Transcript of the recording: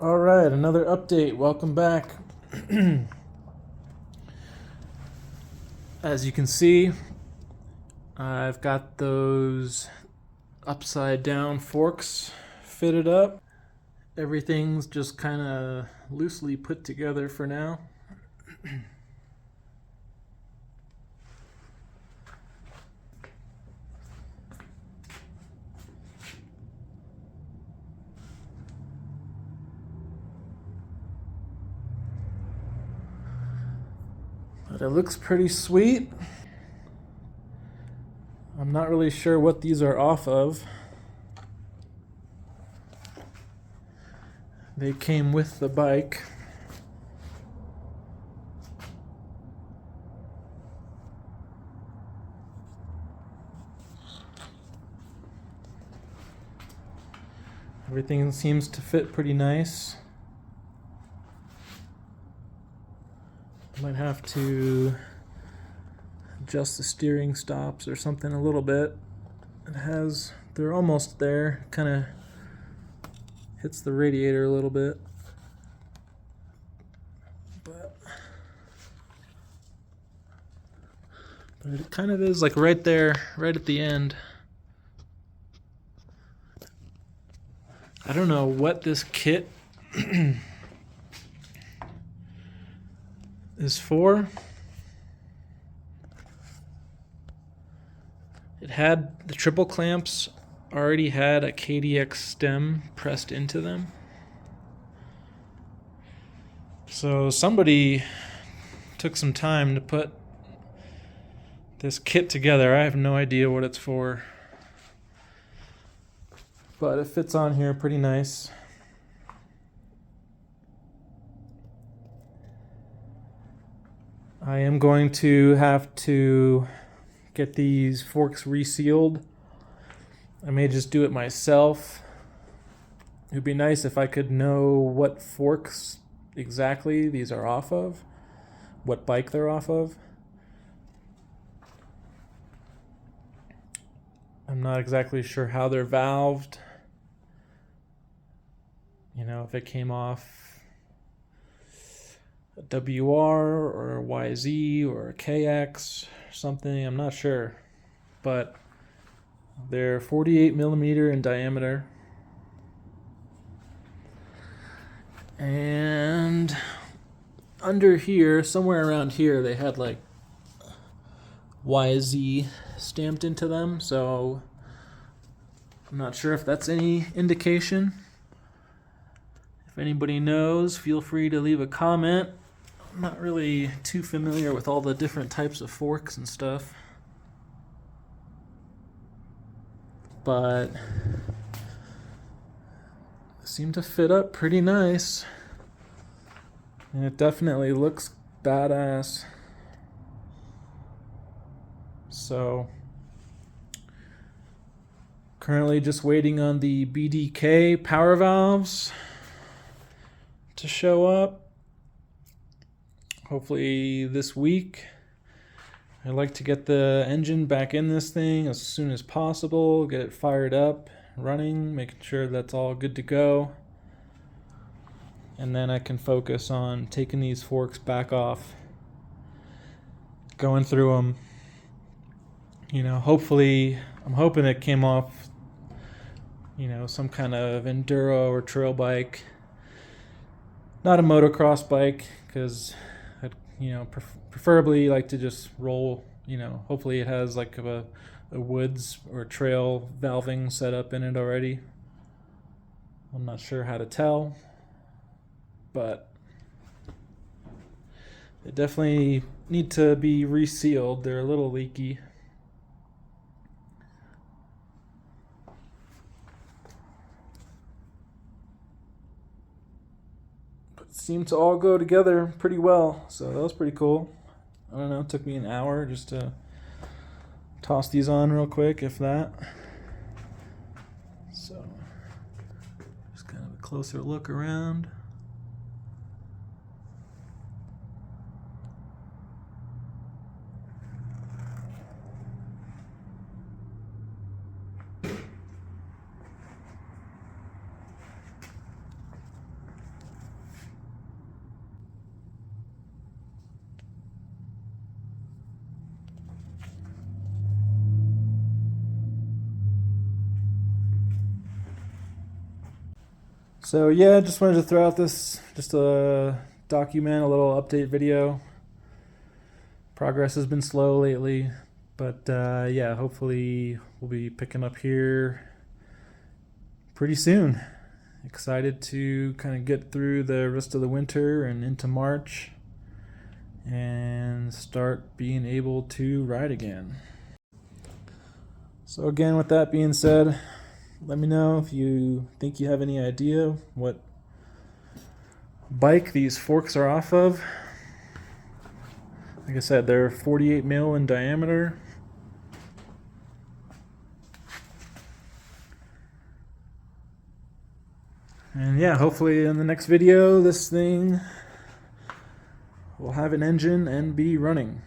All right, another update. Welcome back. As you can see, I've got those upside down forks fitted up. Everything's just kind of loosely put together for now. But it looks pretty sweet. I'm not really sure what these are off of. They came with the bike. Everything seems to fit pretty nice. Might have to adjust the steering stops or something a little bit. They're almost there. Kind of hits the radiator a little bit. But it kind of is like right there, right at the end. I don't know what this kit is for. It had the triple clamps already had a KDX stem pressed into them. So somebody took some time to put this kit together. I have no idea what it's for, but it fits on here pretty nice. I am going to have to get these forks resealed. I may just do it myself. It would be nice if I could know what forks exactly these are off of, what bike they're off of. I'm not exactly sure how they're valved. You know, if it came off a WR or a YZ or a KX or something, I'm not sure. But they're 48 millimeter in diameter. And under here, somewhere around here, they had like YZ stamped into them, so I'm not sure if that's any indication. If anybody knows, feel free to leave a comment. I'm not really too familiar with all the different types of forks and stuff, but they seem to fit up pretty nice, and it definitely looks badass. So currently just waiting on the BDK power valves to show up. Hopefully this week. I'd like to get the engine back in this thing as soon as possible, get it fired up, running, making sure that's all good to go. And then I can focus on taking these forks back off, going through them. You know, hopefully, I'm hoping it came off, you know, some kind of enduro or trail bike. Not a motocross bike, because I'd, you know, preferably like to just roll, you know, hopefully it has like a woods or trail valving set up in it already. I'm not sure how to tell, but they definitely need to be resealed. They're a little leaky. Seemed to all go together pretty well, so that was pretty cool. I don't know, it took me an hour just to toss these on real quick, if that. So just kind of a closer look around. So yeah, just wanted to throw out this, just a document, a little update video. Progress has been slow lately, but yeah, hopefully we'll be picking up here pretty soon. Excited to kind of get through the rest of the winter and into March and start being able to ride again. So again, with that being said, let me know if you think you have any idea what bike these forks are off of. Like I said, they're 48 mil in diameter. And yeah, hopefully in the next video, this thing will have an engine and be running.